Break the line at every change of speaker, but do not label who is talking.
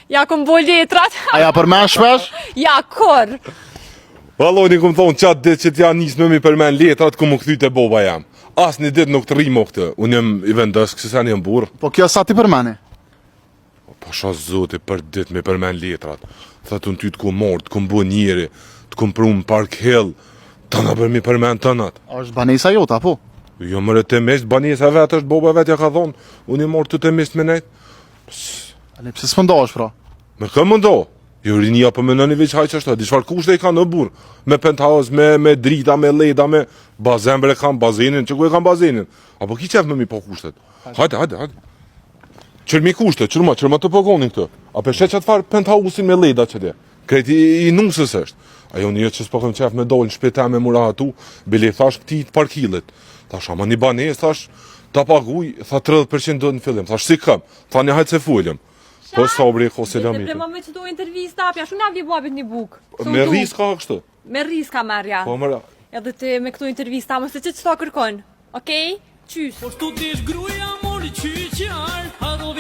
Ja kom bo letrat.
A ja përmen shpesh?
Ja, kur?
Valloni kom thonë qatë ditë që t'ja nisë me mi përmen letrat, ku më këthy të boba jam. As një ditë nuk të rimo këtë, unë jem i vendës, kësi sa një burë.
Po kjo sa ti përmeni?
Po sha zoti për ditë me përmen letrat. Thatë unë ty t'ku morë, t'ku mbo njeri, t'ku prumë Park Hill, të na për mi përmen të natë.
A është banesa jota, po?
Jo mërë të misht, banesa vetë është, boba vetë ja ka thonë, unë i morë të misht me nejtë.
Ale pse s'pëndohesh pra?
Me kë më ndo? Jo rinia për me nëni veç haj që është, di çfarë kushte i ka në burë. Me penthouse, me drita, me leda, me bazen bre kam bazenin, që ku e kam bazenin? Apo ki qef me mi po kushtet? Hajde. Qërmi kushtet, qërma të pogonin këtë. A për shetë që të farë penthouse-in me leda që te? Kreti i nusës është. Ajo një që s'po këm qef me dollë në shpeta me mura atu, bile thash këti të parkilit. Thash ama një banes, thash ta paguj, tha 30% do në fillim. Thash si këm, tha një hajtë se fullëm. Po sabri, kose lami.
Dhe me që do intervista, apja, shumë javje buabit një buk.
Me ris ka kështë?
Me ris ka merja.
Po mëra.
Edhe të me këtu intervista, më se që të kërkon. Okej? Qys.
Po shtu t'ish gruja mori qyqar, a do